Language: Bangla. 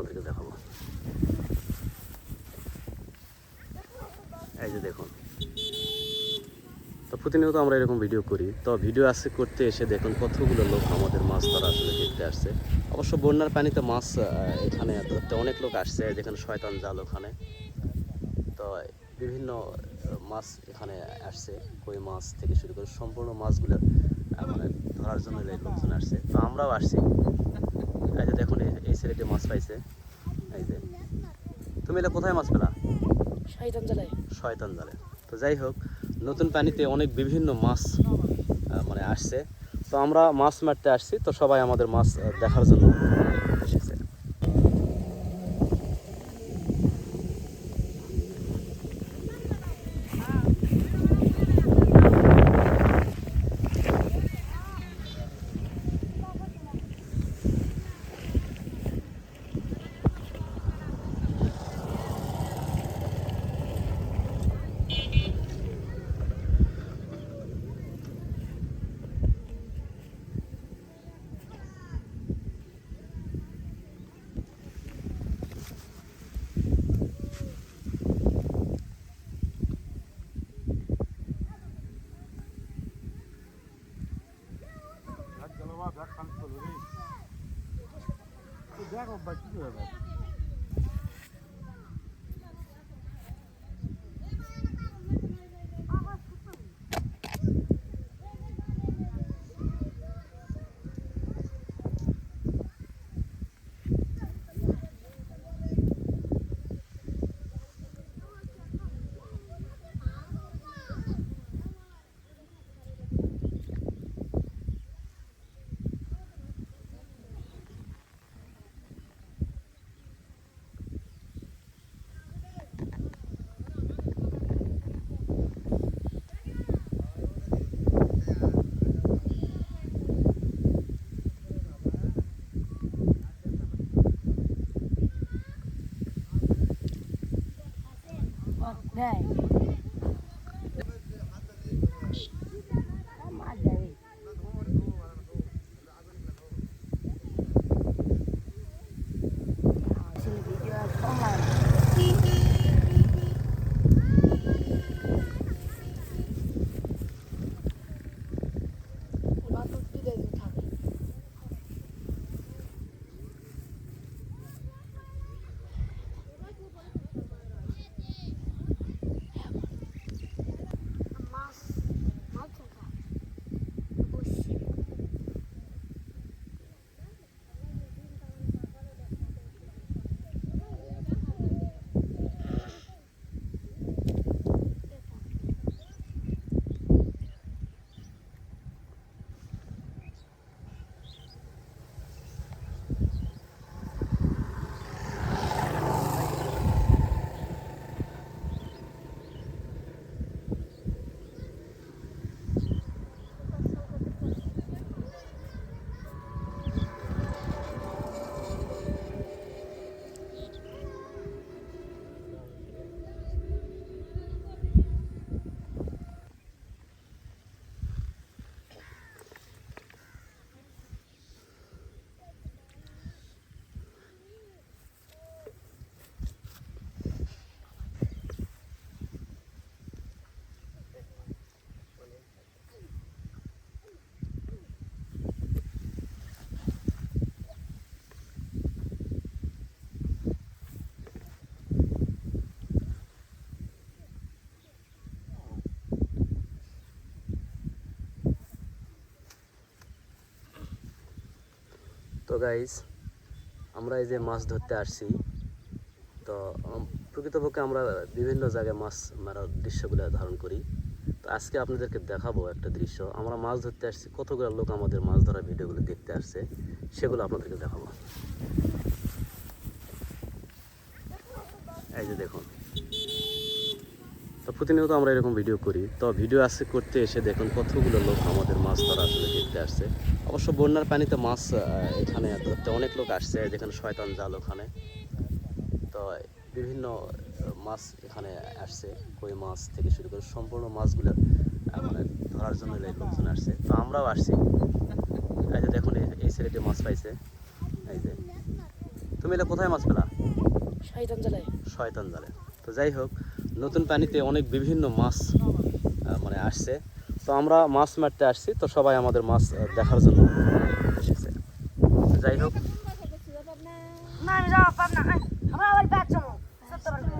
আপনাদেরকে দেখাবো। এই যে দেখুন, তো প্রতিনিয়ত আমরা এরকম ভিডিও করি। তো ভিডিও আজকে করতে এসে দেখুন কতগুলো লোক আমাদের মাছ ধরা আসলে দেখতে আসছে। অবশ্য বন্যার পানিতে মাছ এখানে ধরতে অনেক লোক আসছে, যেখানে শয়তান জাল ওখানে। তো বিভিন্ন মাছ এখানে আসছে, কই মাছ থেকে শুরু করে সম্পূর্ণ মাছগুলো মানে ধরার জন্য লোকজন আসছে। তো আমরাও আসছি। এই যে দেখুন, এই ছেলেটি মাছ পাইছে। এই যে, তুমি এটা কোথায় মাছ পেলা? শয়তান জালে। শয়তান জালে। তো যাই হোক, নতুন পানিতে অনেক বিভিন্ন মাছ মানে আসছে। তো আমরা মাছ মারতে আসছি, তো সবাই আমাদের মাছ দেখার জন্য এসেছে। দেখো ভাই কি হবে। দেয় মাছ দেয়। ভিডিও কমায় তো গাইস, আমরা এই যে মাছ ধরতে আসছি, তো প্রকৃতপক্ষে আমরা বিভিন্ন জায়গায় মাছ মারার দৃশ্যগুলো ধারণ করি। তো আজকে আপনাদেরকে দেখাবো একটা দৃশ্য। আমরা মাছ ধরতে আসছি, কতগুলো লোক আমাদের মাছ ধরার ভিডিওগুলো দেখতে আসছে, সেগুলো আপনাদেরকে দেখাবো। এই যে দেখুন, তো প্রতিনিয়ত আমরা এরকম ভিডিও করি। তো ভিডিও আজকে করতে এসে দেখুন কতগুলো লোক আমাদের মাছ ধরা আসলে দেখতে আসছে। অবশ্য বন্যার পানিতে মাছ এখানে ধরতে অনেক লোক আসছে, যেখানে শয়তান জাল ওখানে। তো বিভিন্ন মাছ এখানে আসছে, কই মাছ থেকে শুরু করে সম্পূর্ণ মাছগুলো মানে ধরার জন্য লোকজন আসছে। তো আমরাও আসছি। এই যে দেখুন, এই ছেলেটি মাছ পাইছে। এই যে, তুমি এটা কোথায় মাছ পেলা? শয়তান জ্বালায়। শয়তান জালে। তো যাই হোক, নতুন পানিতে অনেক বিভিন্ন মাছ মানে আসছে। তো আমরা মাছ মারতে আসছি, তো সবাই আমাদের মাছ দেখার জন্য এসেছে। তো যাই হোক, না আমি যাবো পাবনা, আমরা আবার ব্যাগ যাবো সত্য বলবো।